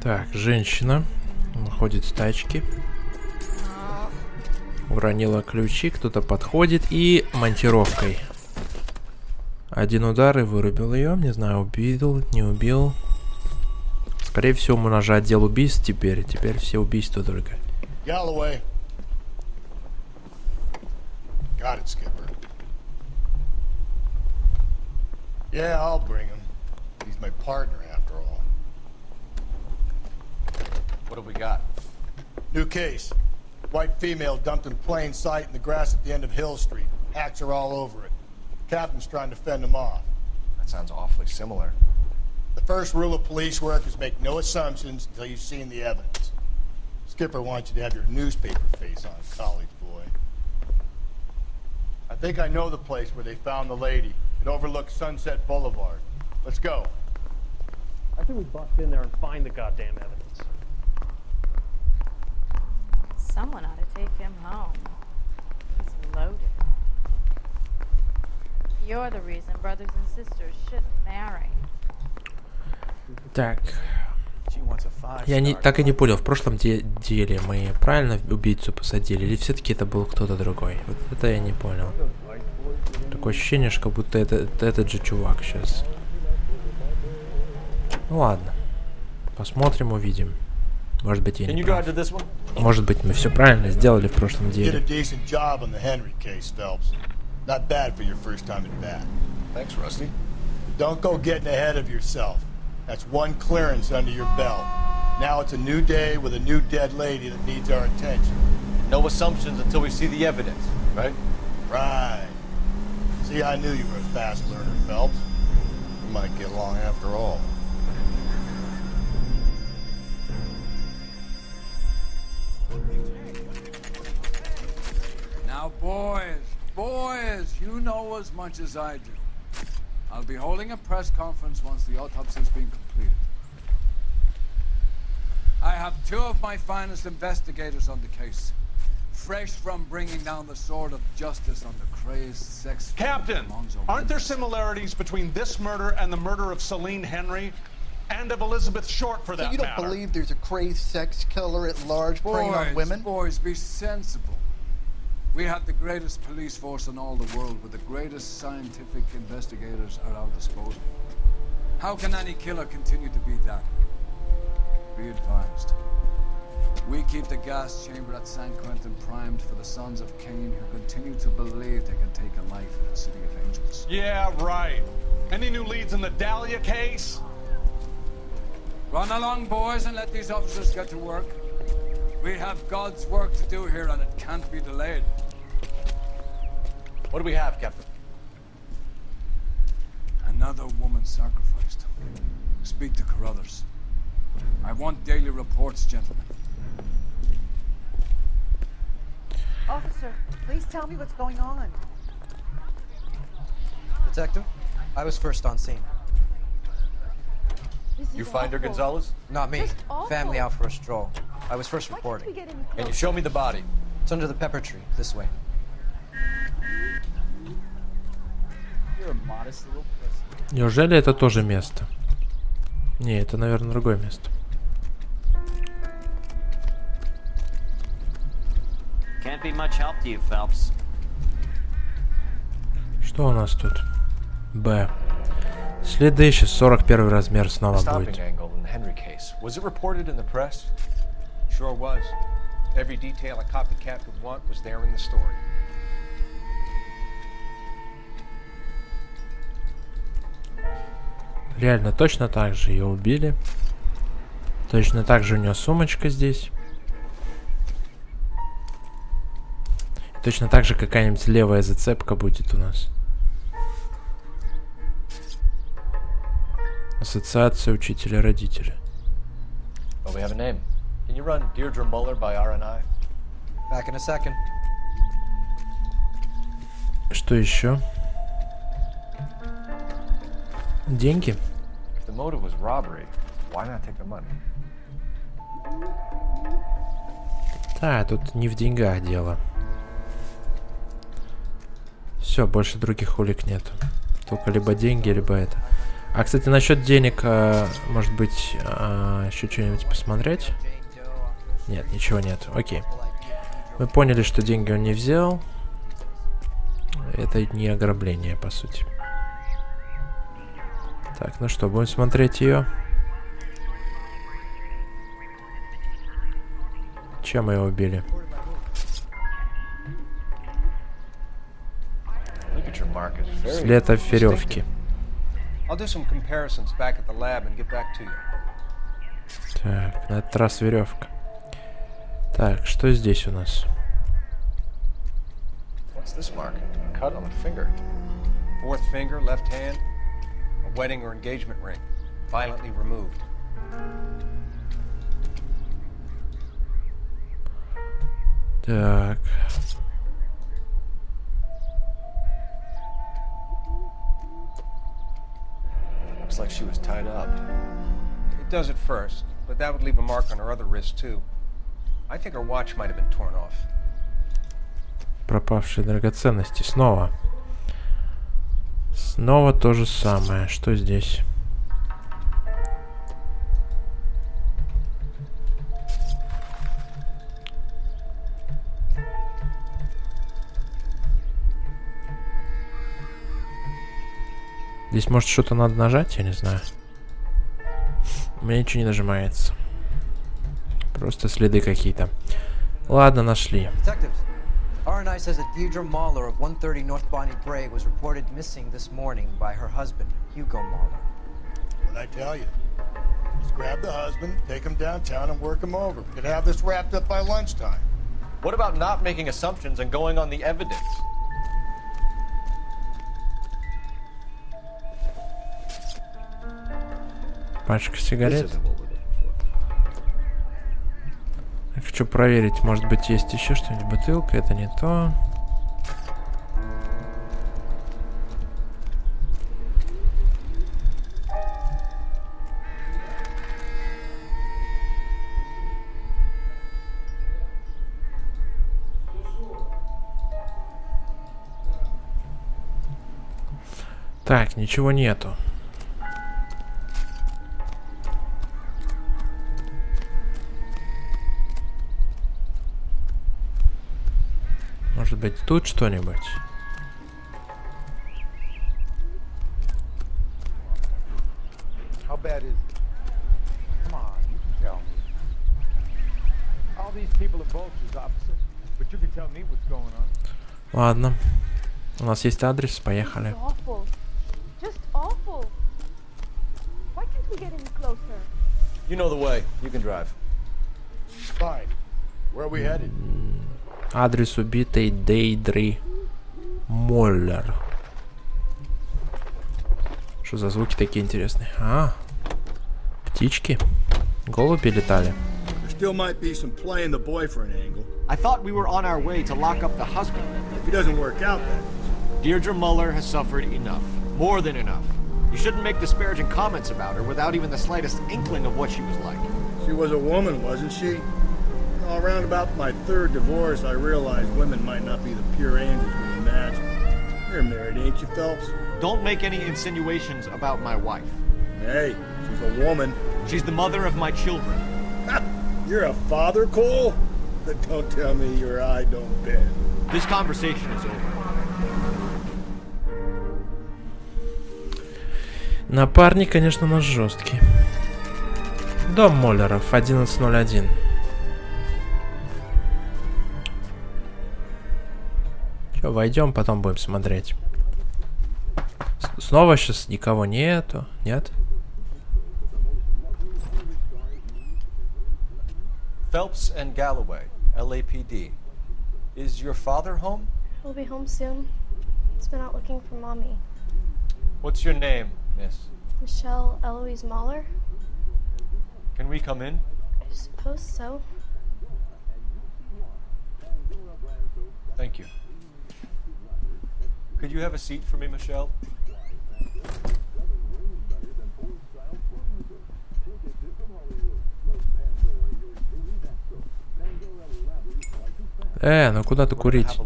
Так, женщина выходит с тачки. Уронила ключи, кто-то подходит и монтировкой. Один удар и вырубил ее. Не знаю, убил, не убил. Скорее всего, мы нажать отдел убийств теперь. Теперь все убийства только. Galloway. Got it, Skipper. Yeah, I'll bring him. He's my partner after all. What have we got? New case. White female dumped in plain sight in the grass at the end of Hill Street. Hacks are all over it. Captain's trying to fend him off. That sounds awfully similar. The first rule of police work is make no assumptions until you've seen the evidence. Skipper wants you to have your newspaper face on, college boy. I think I know the place where they found the lady. It overlooks Sunset Boulevard. Let's go. I think we bust in there and find the goddamn evidence. Someone ought to take him home. He's loaded. You're the reason brothers and sisters shouldn't marry. Так. Так и не понял, в прошлом деле мы правильно убийцу посадили, или все-таки это был кто-то другой? Вот это я не понял. Такое ощущение, что как будто этот же чувак сейчас. Ну ладно. Посмотрим, увидим. Может быть, я не прав. Может быть, мы все правильно сделали в прошлом деле. Not bad for your first time at bat. Thanks, Rusty. Don't go getting ahead of yourself. That's one clearance under your belt. Now it's a new day with a new dead lady that needs our attention. No assumptions until we see the evidence, right? Right. See, I knew you were a fast learner, Phelps. We might get along after all. Now, boys, you know as much as I do. I'll be holding a press conference once the autopsy's been completed. I have two of my finest investigators on the case, fresh from bringing down the sword of justice on the crazed sex... Captain, aren't there similarities between this murder and the murder of Celine Henry and of Elizabeth Short, for that matter? So you don't believe there's a crazed sex killer at large preying on women? Boys, be sensible. We have the greatest police force in all the world with the greatest scientific investigators at our disposal. How can any killer continue to be that? Be advised. We keep the gas chamber at San Quentin primed for the sons of Cain who continue to believe they can take a life in the city of angels. Yeah, right. Any new leads in the Dahlia case? Run along, boys, and let these officers get to work. We have God's work to do here, and it can't be delayed. What do we have, Captain? Another woman sacrificed. Speak to Carruthers. I want daily reports, gentlemen. Officer, please tell me what's going on. Detective, I was first on scene. You find her, Gonzalez? Not me. Family out for a stroll. I was first reporting. Can you show me the body? It's under the pepper tree, this way. Неужели это тоже место? Не, это, наверное, другое место. Can't be much help to you, Phelps. Что у нас тут? Б. Следы, сейчас 41 размер снова будет. Was it reported in the press? Sure was. Every detail a copycat would want was there in the story. Реально, точно так же ее убили. Точно так же у нее сумочка здесь. Точно так же какая-нибудь левая зацепка будет у нас. Ассоциация учителя-родителя. Oh, we have a name. Can you run Deirdre Muller by RNI? Back in a second. Что еще? Деньги. If the motive was robbery, why not take the money? Да, тут не в деньгах дело. Все, больше других улик нет. Только либо деньги, либо это. А, кстати, насчет денег, может быть, еще что-нибудь посмотреть? Нет, ничего нет. Окей. Мы поняли, что деньги он не взял. Это не ограбление, по сути. Так, ну что, будем смотреть ее. Чем мы его убили? След от веревки. Так, на этот раз веревка. Так, что здесь у нас? Так. Looks like she was tied up. It does at first, but that would leave a mark on her other wrist too. I think her watch might have been torn off. Пропавшие драгоценности. Снова. Снова то же самое. Что здесь? Здесь, может, что-то надо нажать? Я не знаю. У меня ничего не нажимается. Просто следы какие-то. Ладно, нашли. RNI says that Deirdre Mahler of 130 North Bonnie Bray was reported missing this morning by her husband, Hugo Mahler. What'd I tell you? Just grab the husband, take him downtown, and work him over. We could have this wrapped up by lunchtime. What about not making assumptions and going on the evidence? Пачка сигарет. Я хочу проверить, может быть, есть еще что-нибудь. Бутылка, это не то. Так, ничего нету. Может быть, тут что-нибудь? Ладно. У нас есть адрес, поехали. You know the way. You can drive. Fine. Where are we headed? Адрес убитой Дейдры Моллер. Что за звуки такие интересные? А, птички. Голуби летали. Still might be some playing the boyfriend angle. I thought we were on our way to lock up the husband. If he doesn't work out, then. Deirdre Muller has suffered enough. More than enough. You shouldn't make disparaging comments about her without even the slightest inkling of what she was like. She was a woman, wasn't she? Around about my third divorce, I realized women might not be the pure angels we imagine. You're married, ain't you, Phelps? Don't make any insinuations about my wife. Hey, she's a woman. She's the mother of my children. You're a father, Cole? But don't tell me your eye don't bend. This conversation is over. Напарник, конечно, у нас жесткий. Дом Моллеров, 1101. Че, войдем, потом будем смотреть. Снова сейчас никого нету, нет? Phelps and Galloway, LAPD. Is your father home? He'll be home soon. He's been out looking for Mommy. What's your name, miss? Michelle Eloise Mahler? Can we come in? I suppose so. Thank you. Could you have a seat for me, Michelle? Ну куда ты курить?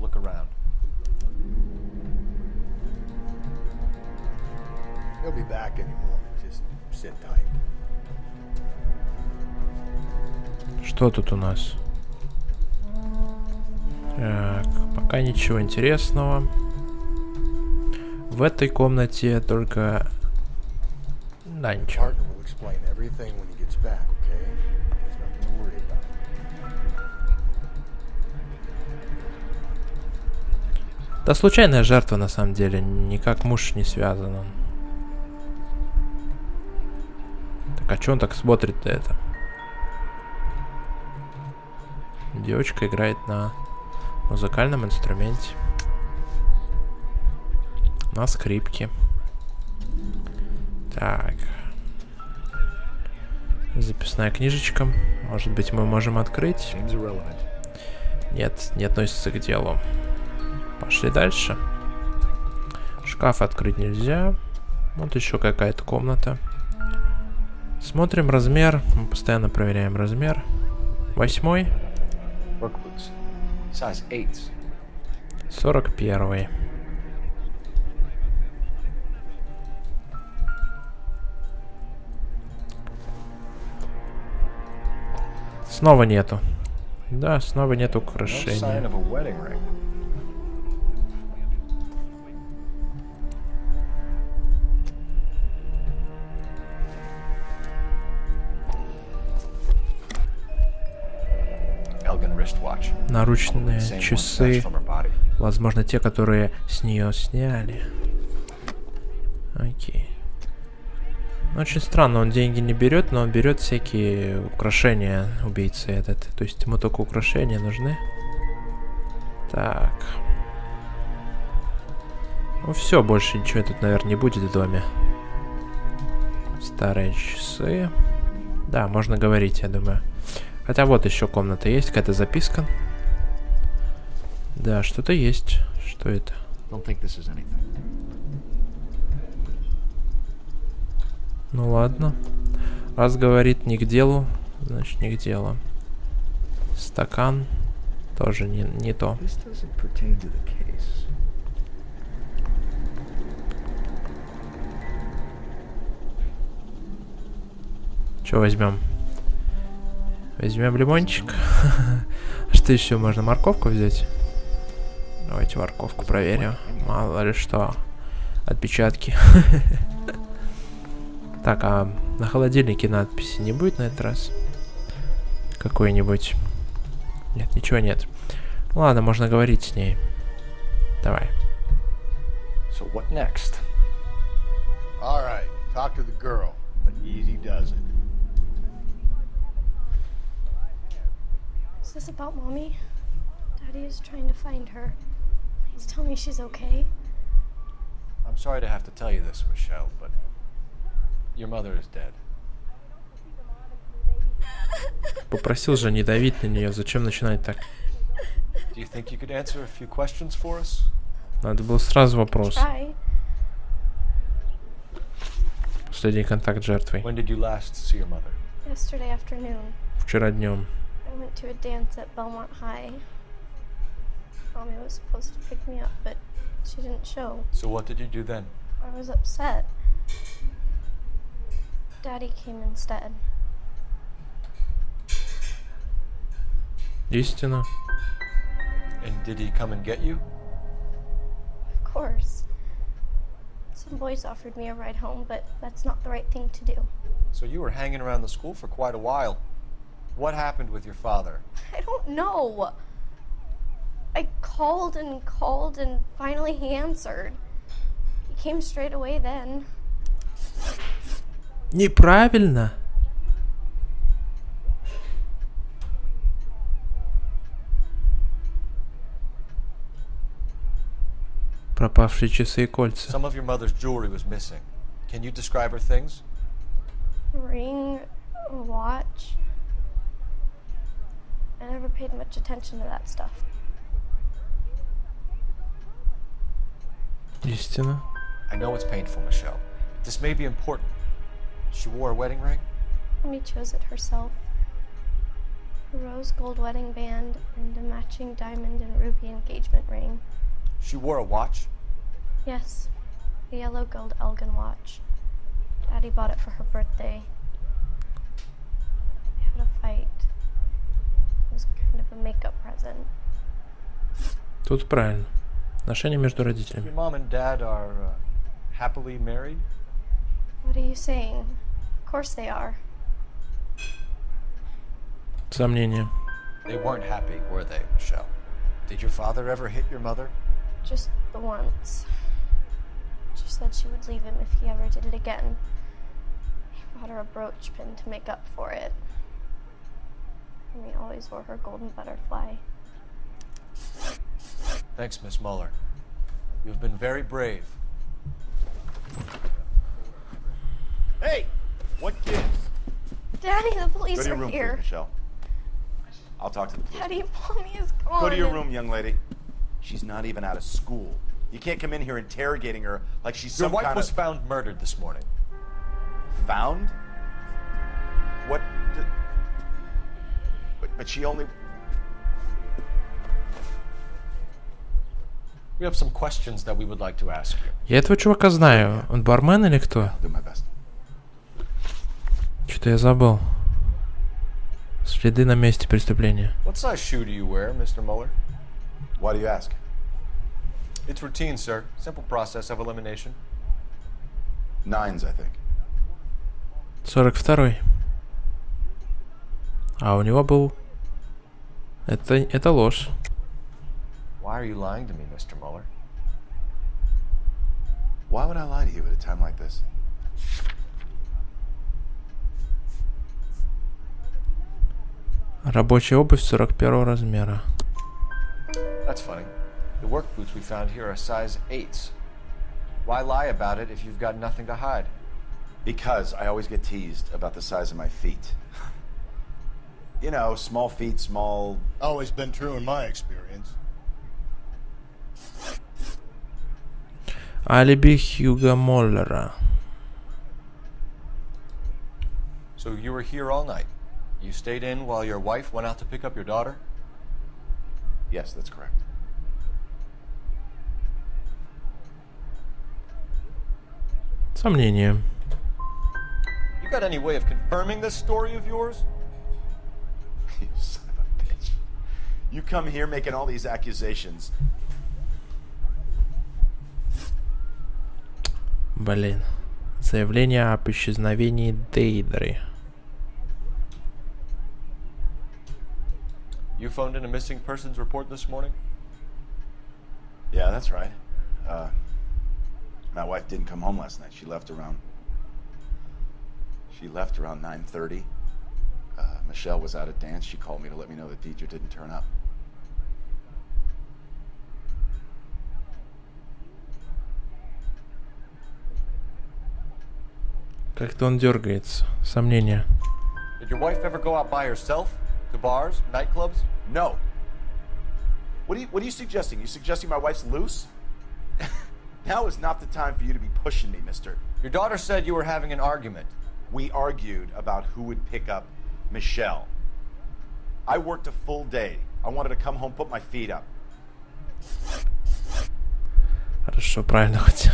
He'll be back any moment. Что тут у нас? Так, пока ничего интересного. В этой комнате только... Да, ничего. Да случайная жертва на самом деле, никак муж не связан он. Так, а чё он так смотрит-то это? Девочка играет на музыкальном инструменте. На скрипке. Так. Записная книжечка. Может быть, мы можем открыть? Нет, не относится к делу. Пошли дальше. Шкаф открыть нельзя. Вот еще какая-то комната. Смотрим размер. Мы постоянно проверяем размер. 8. 41. Снова нету. Да, снова нет украшения. Наручные часы. Возможно, те, которые с нее сняли. Окей. Очень странно, он деньги не берет, но он берет всякие украшения, убийцы этот. То есть ему только украшения нужны. Так. Ну все, больше ничего тут, наверное, не будет в доме. Старые часы. Да, можно говорить, я думаю. Хотя вот еще комната есть, какая-то записка. Да, что-то есть. Что это? Ну ладно. Раз говорит не к делу, значит не к делу. Стакан тоже не то. Что возьмем? Возьмем лимончик. Что еще можно? Морковку взять? Давайте морковку проверим. Мало ли что. Отпечатки. Так, а на холодильнике надписи не будет на этот раз? Какой-нибудь? Нет, ничего нет. Ладно, можно говорить с ней. Давай. So what next? All right, talk to the girl, but easy does it. Is this about Mommy? Daddy is trying to find her. Please tell me she's okay. I'm sorry to have to tell you this, Michelle, but your mother is dead. Попросил же не давить на нее. Зачем начинать так? Do you think you could answer a few questions for us? Надо было сразу вопрос. Try. Последний контакт с жертвой. When did you last see your mother? Yesterday afternoon. Вчера днем. I went to a dance at Belmont High. Mommy was supposed to pick me up, but she didn't show. So what did you do then? I was upset. Daddy came instead. Истина. And did he come and get you? Of course. Some boys offered me a ride home, but that's not the right thing to do. So you were hanging around the school for quite a while. What happened with your father? I don't know. I called and finally he answered. He came straight away then. Неправильно. Пропавшие часы и кольца. Some of your mother's jewelry was missing. Can you describe her things? Ring, watch. I never paid much attention to that stuff. Истина. I know it's painful, Michelle. This may be important. She wore a wedding ring? Mommy chose it herself. A rose gold wedding band and a matching diamond and ruby engagement ring. She wore a watch? Yes, a yellow gold Elgin watch. Daddy bought it for her birthday. They had a fight. makeup present. Тут правильно. Отношения между родителями. Your mom and dad are happily married? What are you saying? Of course they are. Сомнения. They weren't happy, were they, Michelle? Did your father ever hit your mother? Just the once. She said she would leave him if he ever did it again. He bought her a brooch pin to make up for it. And we always wore her golden butterfly. Thanks, Miss Muller. You've been very brave. Hey! What gives? Daddy, the police Go to your are room, here. please, Michelle. I'll talk to the police. Daddy, Mommy is gone. Go to your room, young lady. She's not even out of school. You can't come in here interrogating her like she's some Your wife kind was of... found murdered this morning. Found? What? But she only... We have some questions that we would like to ask you. Я этого чувака знаю. Он бармен или кто? Do my best. Что-то я забыл. Следы на месте преступления. What size shoe do you wear, Mr. Muller? Why do you ask? It's routine, sir. Simple process of elimination. 9s, I think. 42-й. А у него был... Это ложь. Why are you lying to me, Mr. Muller? Why would I lie to you at a time like this? Рабочая обувь 41 размера. That's funny. The work boots we found here are size 8s. Why lie about it if you've got nothing to hide? Because I always get teased about the size of my feet. You know, small feet, small... Always been true in my experience. Алиби Хьюго Моллера. So you were here all night? You stayed in while your wife went out to pick up your daughter? Yes, that's correct. Сомнения. You got any way of confirming this story of yours? You son of a bitch. You come here making all these accusations. Блин. Заявление об исчезновении Дейдры. You phoned in a missing persons report this morning? Yeah, that's right. My wife didn't come home last night. She left around 9:30. Michelle was out at dance. She called me to let me know that Deidre didn't turn up. Как-то он дергается. Сомнения. Did your wife ever go out by herself? To bars, nightclubs? No. What are you suggesting? You suggesting my wife's loose? Now is not the time for you to be pushing me, mister. Your daughter said you were having an argument. We argued about who would pick up Michelle. I worked a full day. I wanted to come home, put my feet up. Хорошо, правильно хоть.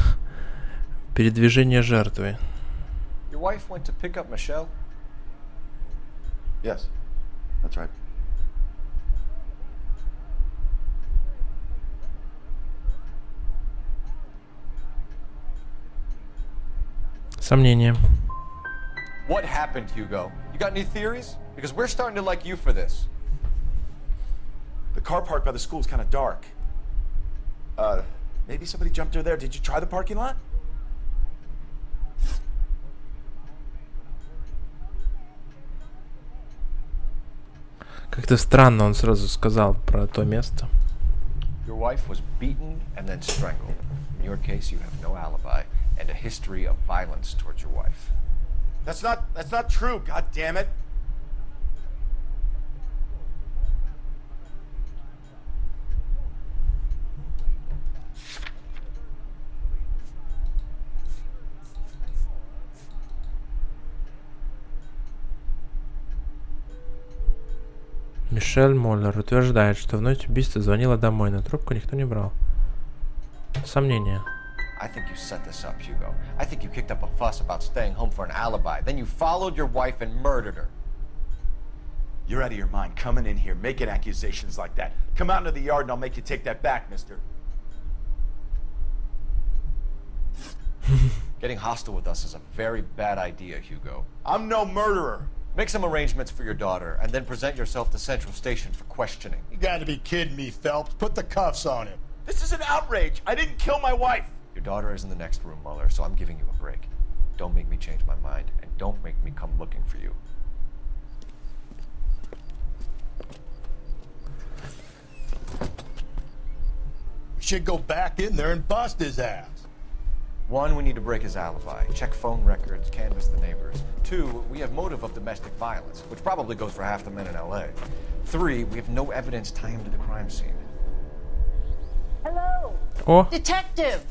Передвижение жертвы. Your wife went to pick up Michelle? Yes, that's right. Сомнения. What happened, Hugo? You got any theories? Because we're starting to like you for this. The car parked by the school is kind of dark. Maybe somebody jumped her there. Did you try the parking lot? Как-то странно он сразу сказал про то место. Your wife was beaten and then strangled. In your case, you have no alibi and a history of violence towards your wife. That's not true, god damn it. Мишель Моллер утверждает, что в ночь убийства звонила домой, но трубку никто не брал. Сомнения. I think you set this up, Hugo. I think you kicked up a fuss about staying home for an alibi. Then you followed your wife and murdered her. You're out of your mind coming in here, making accusations like that. Come out into the yard and I'll make you take that back, mister. Getting hostile with us is a very bad idea, Hugo. I'm no murderer. Make some arrangements for your daughter, and then present yourself to Central Station for questioning. You gotta be kidding me, Phelps. Put the cuffs on him. This is an outrage. I didn't kill my wife. Your daughter is in the next room, Muller, so I'm giving you a break. Don't make me change my mind, and don't make me come looking for you. We should go back in there and bust his ass. 1, we need to break his alibi, check phone records, canvass the neighbors. 2, we have motive of domestic violence, which probably goes for half the men in LA. 3, we have no evidence tying him to the crime scene. Hello. Oh. Detective.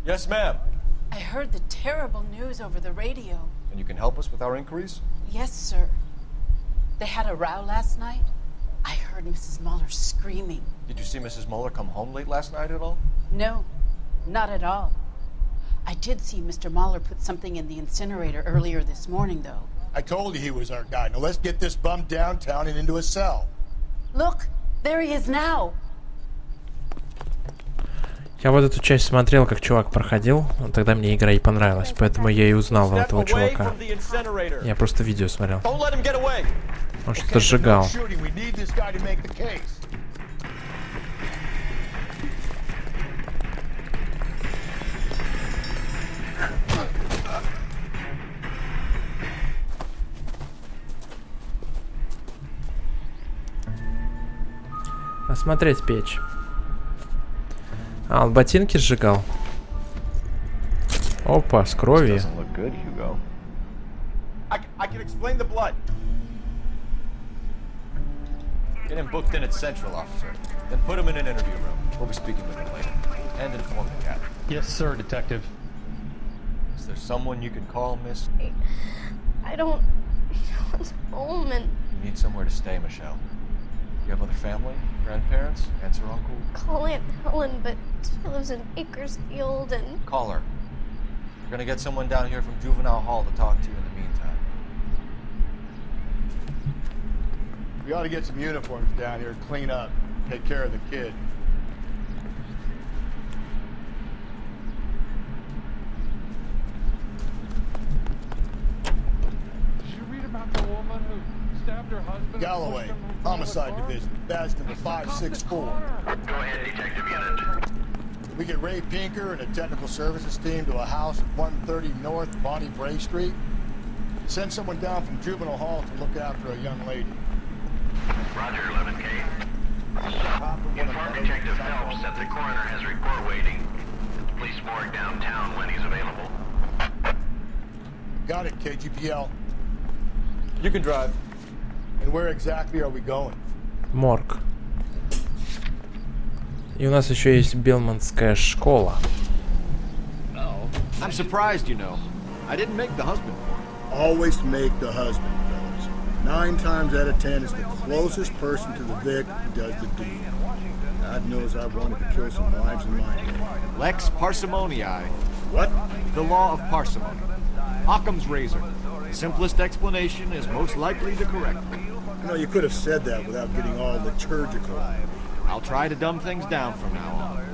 Yes, ma'am. I heard the terrible news over the radio. And you can help us with our inquiries? Yes, sir. They had a row last night. I heard Mrs. Muller screaming. Did you see Mrs. Muller come home late last night at all? No, not at all. I did see Mr. Muller put something in the incinerator earlier this morning, though. I told you he was our guy. Now let's get this bum downtown and into a cell. Look, there he is now. Я вот эту часть смотрел, как чувак проходил, тогда мне игра и понравилась, поэтому я и узнал этого чувака. Я просто видео смотрел. Он что-то сжигал. Осмотреть печь. А, он ботинки сжигал. Опа, с кровью. I can explain the blood. Get him booked in at Central, officer. Then put him in an interview room. We'll be speaking with him later. And inform the captain. Yes, sir, detective. Is there someone you can call, miss? I don't know what's home and... You need somewhere to stay, Michelle. You have other family? Grandparents? Aunts or uncle? Call Aunt Helen, but she lives in Bakersfield and... Call her. We're gonna get someone down here from Juvenile Hall to talk to you in the meantime. We ought to get some uniforms down here, clean up, take care of the kid. Did you read about the woman who stabbed her husband? Galloway, Homicide Division, badge number 564. Go ahead, Detective Unit. We get Ray Pinker and a technical services team to a house at 130 North Bonnie Bray Street. Send someone down from Juvenile Hall to look after a young lady. Roger, 11K. Inform Detective Phelps that the coroner has a report waiting at the police morgue downtown when he's available. Got it, KGPL. You can drive. And where exactly are we going? Морг. И у нас еще есть Белмонтская школа. Oh, I'm surprised, you know. I didn't make the husband for him. Always make the husband, fellas. 9 times out of 10 is the closest person to the Vic who does the deed. God knows I've wanted to kill some lives in my day. Lex parsimoniae. What? The law of parsimony. Occam's razor. The simplest explanation is most likely the correct one. You know, you could have said that without getting all liturgical. I'll try to dumb things down from now on.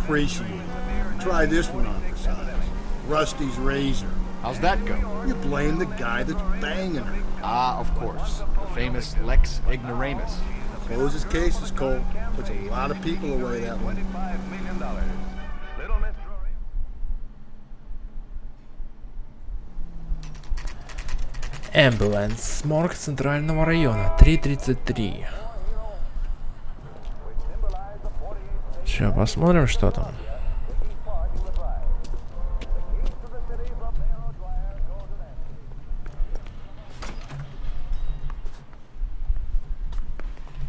Appreciate it. Try this one on for size. Rusty's razor. How's that go? You blame the guy that's banging her. Ah, of course. The famous Lex ignoramus. Closes cases, Cole. Puts a lot of people away that one. Ambulance. Морг центрального района. 3:33. Сейчас посмотрим, что там.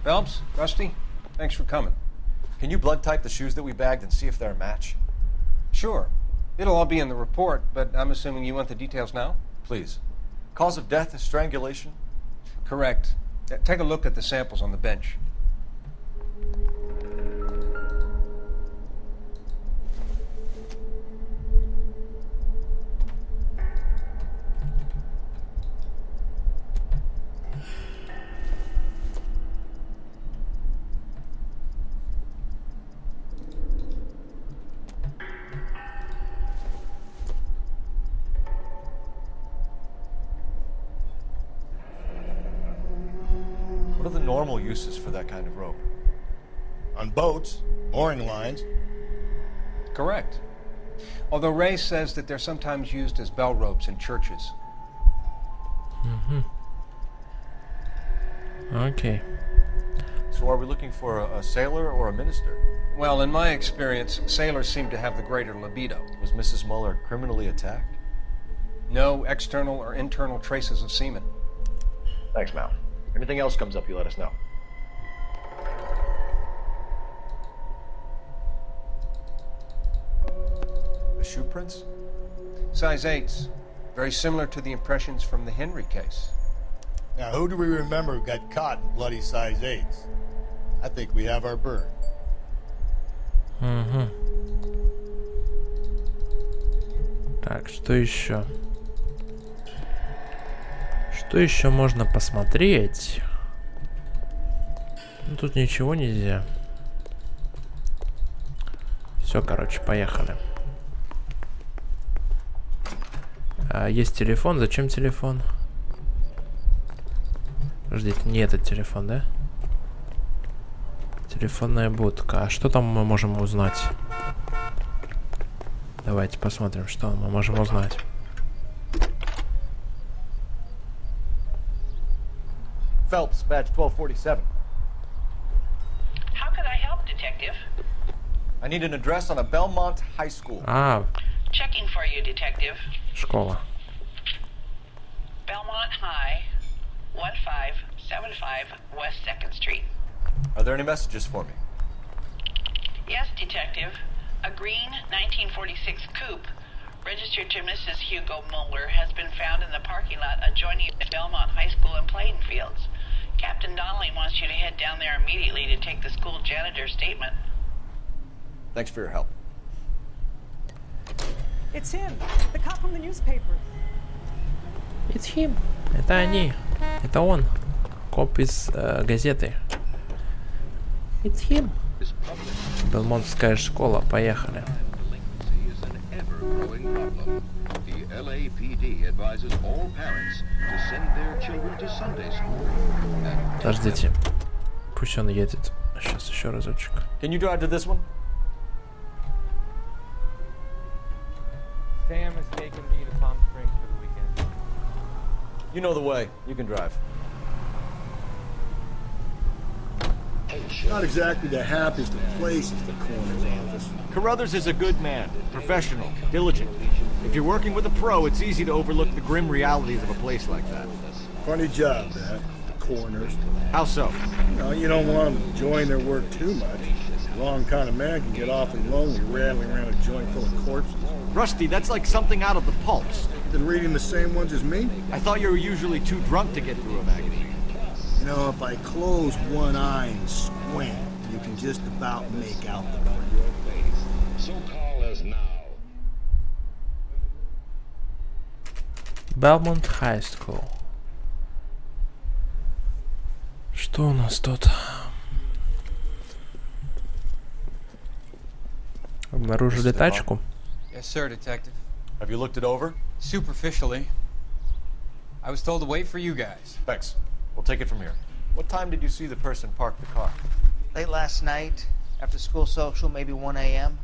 Phelps, Rusty, thanks for coming. Can you blood type the shoes that we bagged and see if they're a match? Sure. It'll all be in the report, but I'm assuming you want the details now? Please. Cause of death is strangulation? Correct. Take a look at the samples on the bench. normal uses for that kind of rope? On boats, mooring lines. Correct. Although Ray says that they're sometimes used as bell ropes in churches. Okay. So are we looking for a sailor or a minister? Well, in my experience, sailors seem to have the greater libido. Was Mrs. Muller criminally attacked? No external or internal traces of semen. Thanks, Mal. Anything else comes up, you let us know. The shoe prints? Size 8s. Very similar to the impressions from the Henry case. Now, who do we remember who got caught in bloody size 8s? I think we have our bird. Так, что еще? Что еще можно посмотреть? Ну, тут ничего нельзя. Все, короче, поехали. Есть телефон. Зачем телефон? Подождите, не этот телефон, да? Телефонная будка. А что там мы можем узнать? Давайте посмотрим, что мы можем узнать. Phelps, badge 1247. How can I help, detective? I need an address on a Belmont High School. Checking for you, detective. Школа. Belmont High, 1575 West 2nd Street. Are there any messages for me? Yes, detective. A green 1946 coupe registered to Mrs. Hugo Muller has been found in the parking lot adjoining Belmont High School in Plainfields. Captain Donnelly wants you to head down there immediately to take the school janitor's statement. Thanks for your help. It's him, the cop from the newspaper. It's him. Это они. Это он. Коп из газеты. It's him. Белмонтская школа. Поехали. The LAPD advises all parents to send their children to Sunday school. Подождите. Пусть он едет. Сейчас еще разочек. Can you drive to this one? Sam is taking me to Palm Springs for the weekend. You know the way. You can drive. Not exactly the happiest of places, the coroner's office. Carruthers is a good man, professional, diligent. If you're working with a pro, it's easy to overlook the grim realities of a place like that. Funny job, that, the coroner's. How so? You don't want them enjoying their work too much. The wrong kind of man can get awfully lonely rattling around a joint full of corpses. Rusty, that's like something out of the pulps. Been reading the same ones as me? I thought you were usually too drunk to get through a magazine. You know, if I close one eye and squint, you can just about make out the print. So call us now. Belmont High School. Что у нас тут? Обнаружили тачку. Yes, sir, detective. Have you looked it over? Superficially. I was told to wait for you guys. Thanks. We'll take it from here. What time did you see the person park the car? Late last night, after school social, maybe 1 a.m.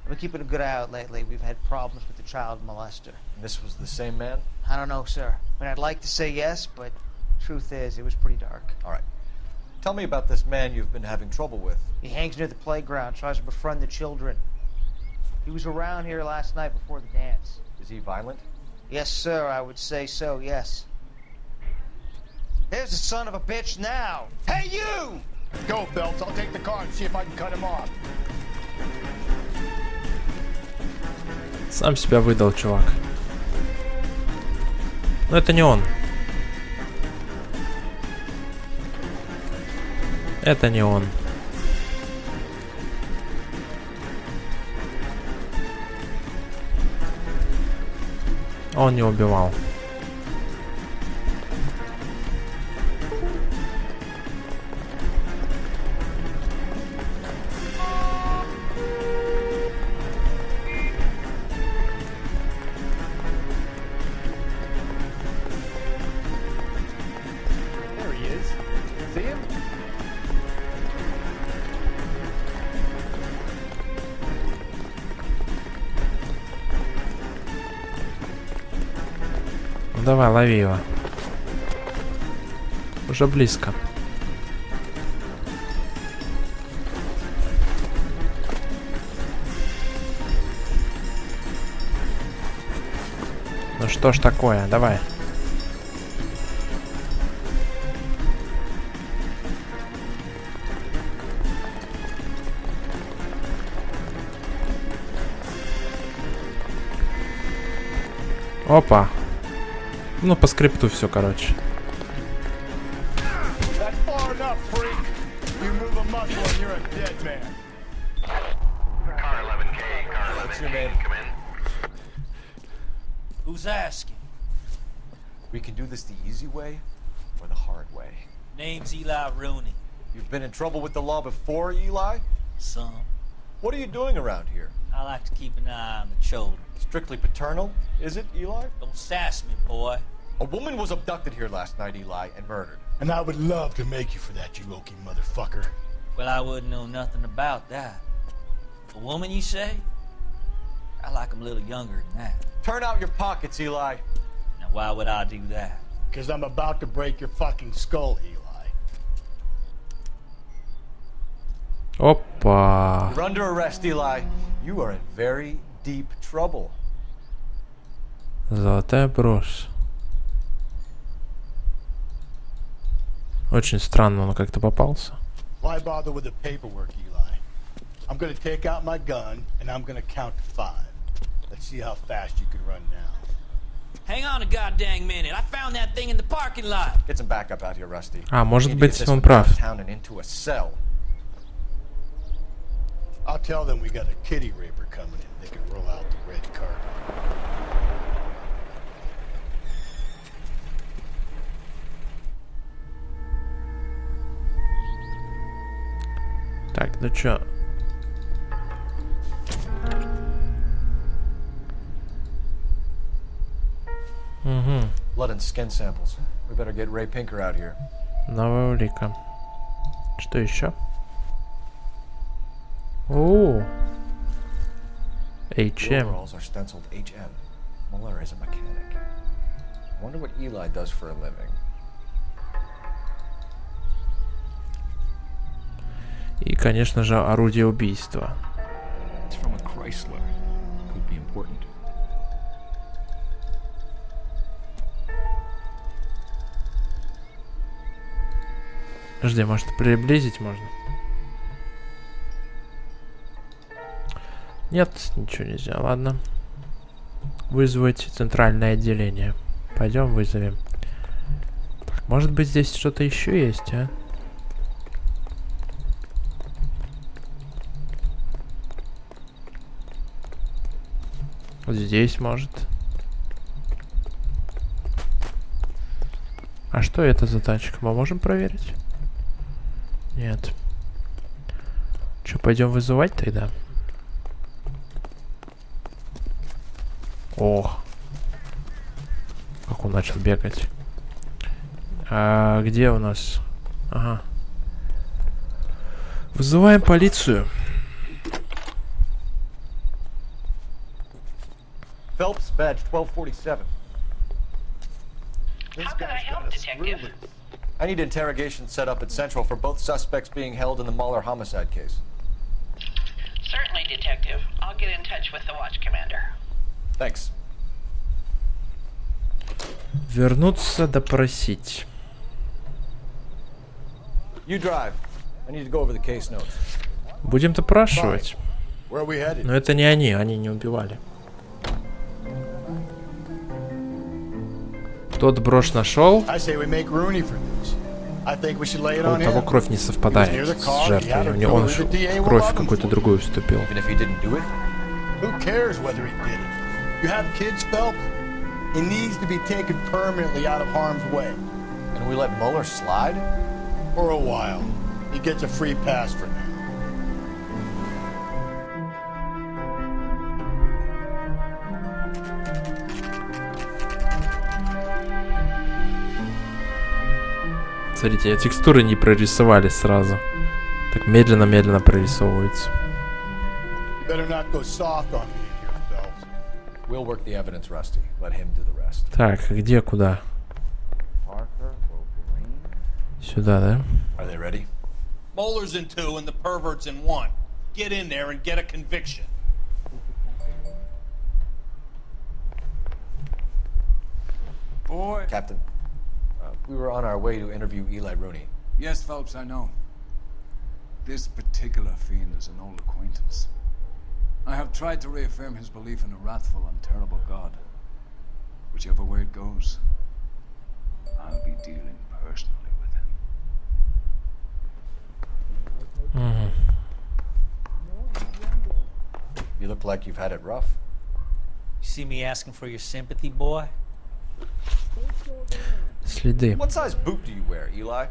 I've been keeping a good eye out lately. We've had problems with the child molester. And this was the same man? I don't know, sir. I mean, I'd like to say yes, but truth is, it was pretty dark. All right. Tell me about this man you've been having trouble with. He hangs near the playground, tries to befriend the children. He was around here last night before the dance. Is he violent? Yes, sir, I would say so, yes. There's the son of a bitch now! Hey, you! Go, Phelps. I'll take the car and see if I can cut him off. Сам себя выдал, чувак. Но это не он. Это не он. Он не убивал. There he is. See him? Ну давай, лови его. Уже близко. Ну что ж такое, давай. Опа. Ну, по скрипту все, короче. Who's asking? We can do this the easy way or the hard way. Name's Eli Rooney. You've been in trouble with the law before, Eli? Some. What are you doing around here? I like to keep an eye on the children. Strictly paternal, is it, Eli? Don't sass me, boy. A woman was abducted here last night, Eli, and murdered. And I would love to make you for that, you Okie motherfucker. Well, I wouldn't know nothing about that. A woman, you say? I like 'em a little younger than that. Turn out your pockets, Eli. Now, why would I do that? Because I'm about to break your fucking skull, Eli. Опа. You're under arrest, Eli. You are in very deep trouble. Золотая брошь. Очень странно, он как-то попался. Why bother with the paperwork, Eli? I'm gonna take out my gun and I'm gonna count to 5. Let's see how fast you can run now. Hang on a goddamn minute. I found that thing in the parking lot. Get some backup out here, Rusty. А, может быть, он прав. I'll tell them we got a kitty raper coming in. They can roll out the red carpet. Так, ну чё? Угу. Blood and skin samples. We better get Ray Pinker out here. Новая улика. Что еще? О, HM. Overalls are stenciled HM. Muller is a mechanic. I wonder what Eli does for a living. И, конечно же, орудие убийства. It's from a Chrysler. Could be important. Подожди, может, приблизить можно? Нет, ничего нельзя. Ладно. Вызвать центральное отделение. Пойдем вызовем. Так, может быть, здесь что-то еще есть, а? Вот здесь, может. А что это за тачка? Мы можем проверить? Нет. Что, пойдем вызывать тогда? О, как он начал бегать. А где у нас? Ага. Вызываем полицию. Phelps, badge 1247. How can I help, Detective? I need interrogation set up at Central for both suspects being held in the Muller homicide case. Certainly, Detective. I'll get in touch with the watch commander. Thanks. Вернуться допросить. You drive. I need to go over the case notes. Будем допрашивать. Но это не они не убивали. Тот брошь нашел. У того кровь не совпадает с жертвой. Он кровь в какую-то другую вступил. Who cares whether he did it? You have kids, Phelps? He needs to be taken permanently out of harm's way. And we let Muller slide? For a while. He gets a free pass for now. Смотрите, текстуры не прорисовали сразу. Так медленно-медленно прорисовываются. We'll work the evidence, Rusty. Let him do the rest. Так, где, куда? Сюда, да? Are they ready? Moeller's in 2 and the pervert's in 1. Get in there and get a conviction. Boy. Captain, we were on our way to interview Eli Rooney. Yes, Phelps, I know. This particular fiend is an old acquaintance. I have tried to reaffirm his belief in a wrathful and terrible God. Whichever way it goes, I'll be dealing personally with him. You look like you've had it rough. You see me asking for your sympathy, boy? Следы. What size boot do you wear, Eli?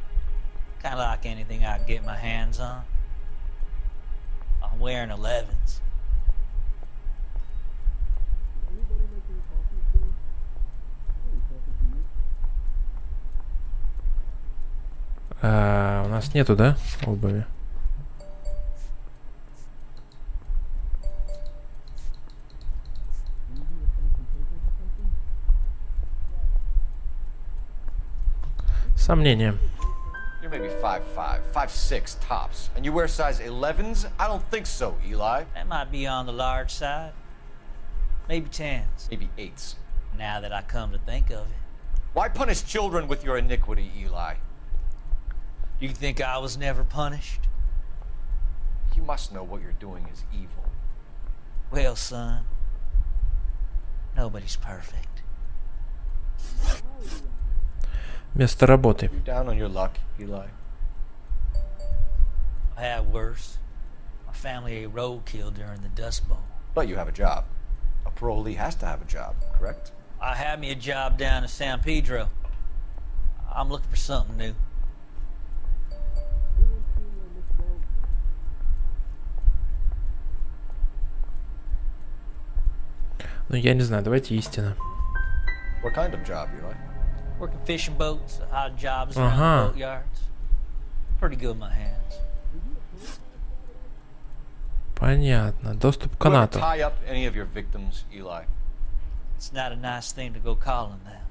Kind of like anything I can get my hands on. I'm wearing 11s. У нас нету, да, обуви? Сомнение. You're maybe 5'5", 5'6" tops, and you wear size 11s? I don't think so, Eli. That might be on the large side. Maybe 10s. Maybe 8s. Now that I come to think of it. Why punish children with your iniquity, Eli? You think I was never punished? You must know what you're doing is evil. Well, son, nobody's perfect. Место работы. You down on your luck, Eli? I had worse. My family ate roadkill during the Dust Bowl. But you have a job. A parolee has to have a job, correct? I had me a job down in San Pedro. I'm looking for something new. Ну, я не знаю, давайте истина. What kind of job, Eli? Working fishing boats, odd jobs around the boatyards. Pretty good with my hands. Понятно. Доступ к You ever канату. tie up any of your victims, Eli? It's not a nice thing to go calling them.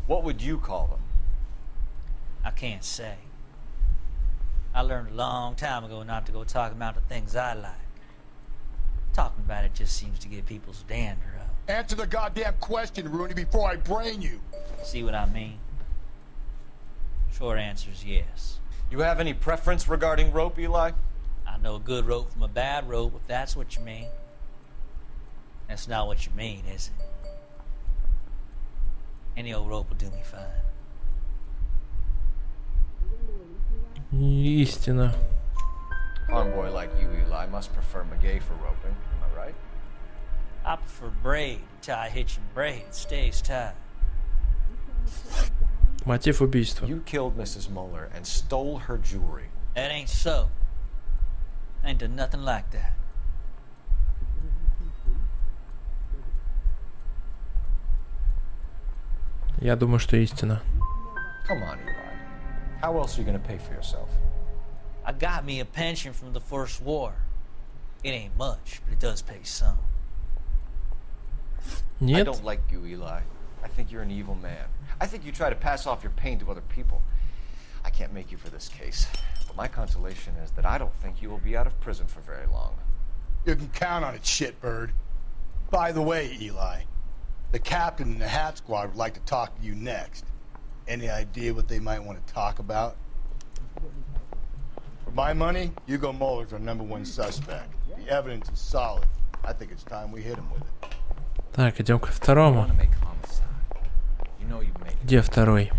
What would you call them? I can't say. I learned a long time ago not to go talking about the things I like. Talking about it just seems to get people's dander up. Answer the goddamn question, Rooney, before I brain you. See what I mean? Short answer is yes. You have any preference regarding rope, Eli? I know a good rope from a bad rope, if that's what you mean. That's not what you mean, is it? Any old rope will do me fine. Истина. Farm boy like you, Eli, must prefer McGay for roping. Am I right? I prefer braid. Tie hitching braid. It stays tied. Мотив убийства. You killed Mrs. Mueller and stole her jewelry. That ain't so. I ain't done nothing like that. Я думаю, что истина. Come on, Eli. How else are you going to pay for yourself? I got me a pension from the First War. It ain't much, but it does pay some. Нет. I don't like you, Eli. I think you're an evil man. I think you try to pass off your pain to other people. I can't make you for this case, but my consolation is that I don't think you will be out of prison for very long. You can count on it, shitbird. By the way, Eli, the captain and the Hat Squad would like to talk to you next. Any idea what they might want to talk about? For my money, Hugo Muller's our #1 suspect. The evidence is solid. I think it's time we hit him with it. Так, идем ко второму. Где второй?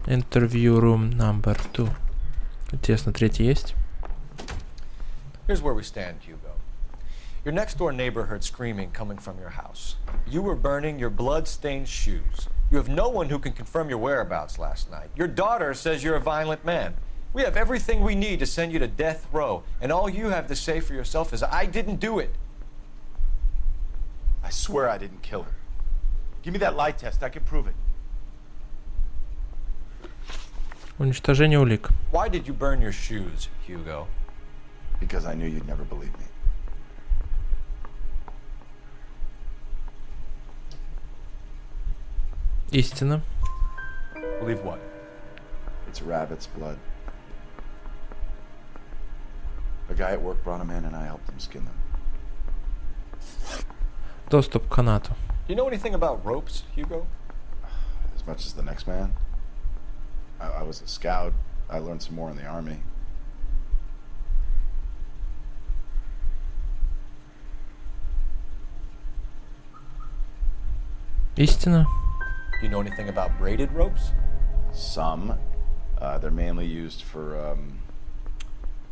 Interview room number 2. Интересно, третий есть? Here's where we stand, Hugo. Your next-door neighbor heard screaming coming from your house. You were burning your blood-stained shoes. You have no one who can confirm your whereabouts last night. Your daughter says you're a violent man. We have everything we need to send you to death row, and all you have to say for yourself is, I didn't do it. I swear I didn't kill her. Give me that lie test. I can prove it. Уничтожение улик. Why did you burn your shoes, Hugo? Because I knew you'd never believe me. Истина. Believe what? It's rabbit's blood. A guy at work brought him in and I helped him skin them. Доступ к канату. Do you know anything about ropes, Hugo? As much as the next man. I was a scout. I learned some more in the army. Истина. Do you know anything about braided ropes? Some. They're mainly used for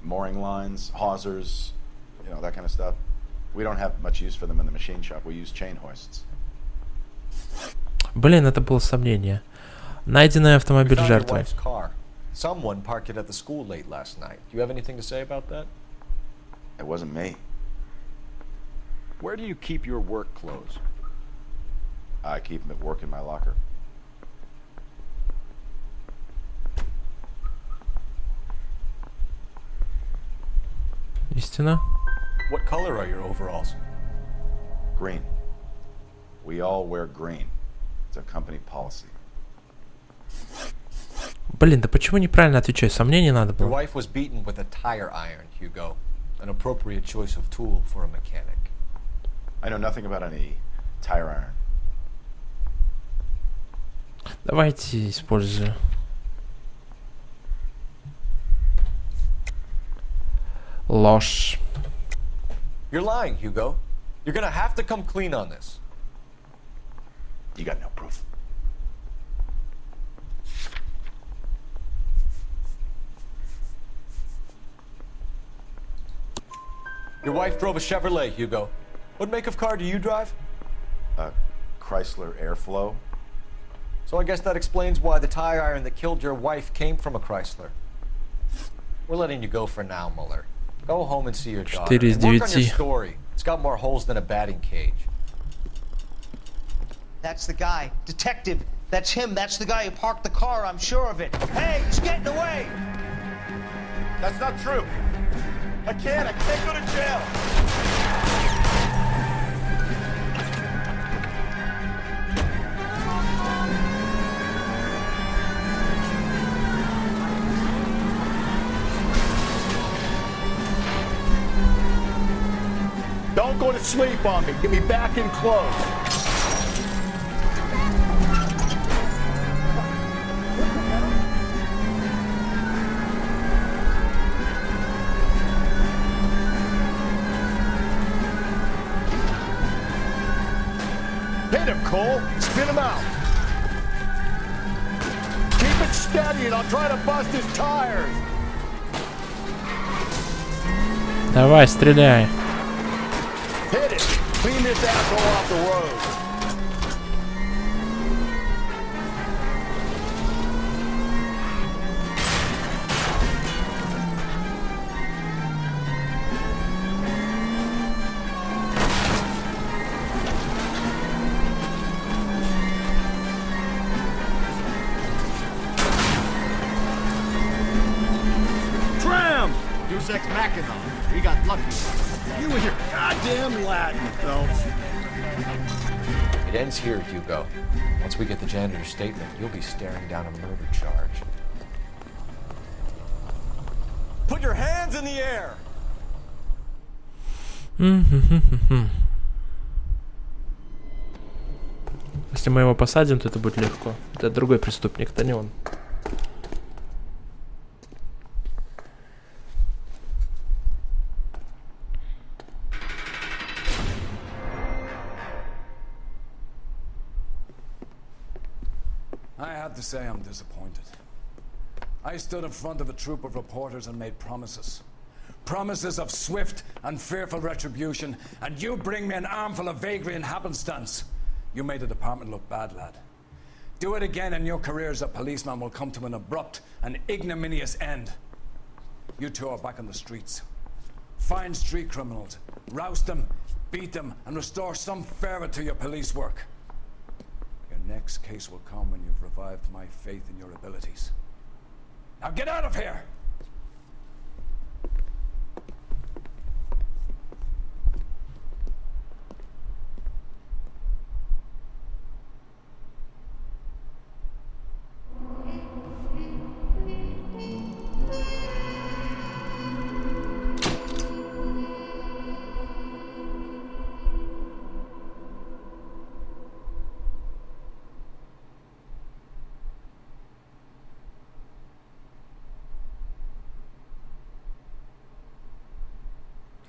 mooring lines, hawsers, you know, that kind of stuff. We don't have much use for them in the machine shop. We use chain hoists. Блин, это было сомнение. Найденный автомобиль жертвы. Someone parked it at the school late last night. Do you have anything to say about that? It wasn't me. Where do you keep your work clothes? I keep them at work in my locker. Истина. What color are your overalls? Green. We all wear green. It's a company policy. Блин, да почему неправильно отвечаю? Сомнений надо Your было. wife was beaten with a tire iron, Hugo. An appropriate choice of tool for a mechanic. I know nothing about any tire iron. Давайте использую. Ложь. You're lying, Hugo. You're gonna have to come clean on this. You got no proof. Your wife drove a Chevrolet, Hugo. What make of car do you drive? A Chrysler Airflow. So I guess that explains why the tire iron that killed your wife came from a Chrysler. We're letting you go for now, Muller. Go home and see your daughter. 4 из And work on your 9. story. It's got more holes than a batting cage. That's the guy. Detective. That's him. That's the guy who parked the car. I'm sure of it. Hey, he's getting away! That's not true. I can't go to jail. Don't go to sleep on me. Get me back in clothes. Hit him, Cole. Spin him out. Keep it steady and I'll try to bust his tires. Давай, стреляй. Hit it. Clean this asshole off the road. Deus Ex Machina. We got lucky. You and your goddamn Latin, Phelps. It ends here, Hugo. Once we get the janitor's statement, you'll be staring down a murder charge. Put your hands in the air! Если мы его посадим, то это будет легко. Это другой преступник, это не он. I have to say I'm disappointed. I stood in front of a troop of reporters and made promises. Promises of swift and fearful retribution, and you bring me an armful of vagary and happenstance. You made the department look bad, lad. Do it again and your career as a policeman will come to an abrupt and ignominious end. You two are back on the streets. Find street criminals, roust them, beat them, and restore some fervor to your police work. Your next case will come when you've revived my faith in your abilities. Now get out of here!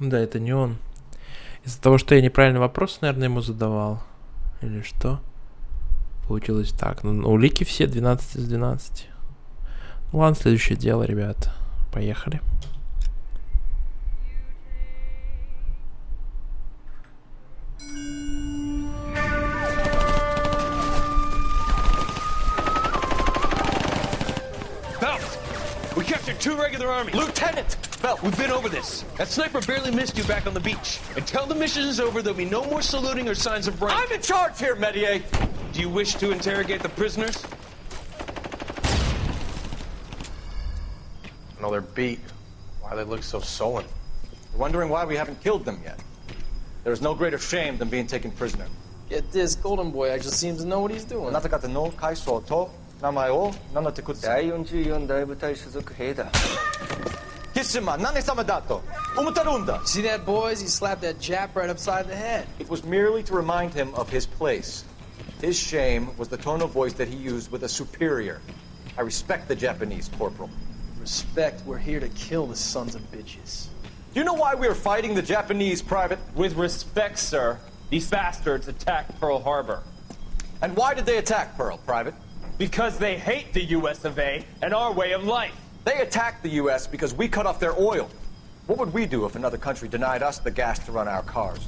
Да, это не он. Из-за того, что я неправильный вопрос, наверное, ему задавал. Или что? Получилось так. Ну, улики все 12 из 12. Ну ладно, следующее дело, ребята. Поехали. We captured 2 regular army. Lieutenant! Phelps, we've been over this. That sniper barely missed you back on the beach. Until the mission is over, there'll be no more saluting or signs of rank. I'm in charge here, Medier! Do you wish to interrogate the prisoners? No, they're beat. Why they look so sullen? We're wondering why we haven't killed them yet. There's no greater shame than being taken prisoner. Get this, Golden Boy actually seems to know what he's doing. あなた方の会社と名前を名乗ってください。第44大部隊所属兵だ。キスマ何様だと思ってるんだ。 See that, boys? He slapped that Jap right upside the head. It was merely to remind him of his place. His shame was the tone of voice that he used with a superior. I respect the Japanese, Corporal. Respect, we're here to kill the sons of bitches. Do you know why we are fighting the Japanese, Private? With respect, sir, these bastards attacked Pearl Harbor. And why did they attack Pearl, Private? Because they hate the US of A and our way of life. They attacked the US because we cut off their oil. What would we do if another country denied us the gas to run our cars?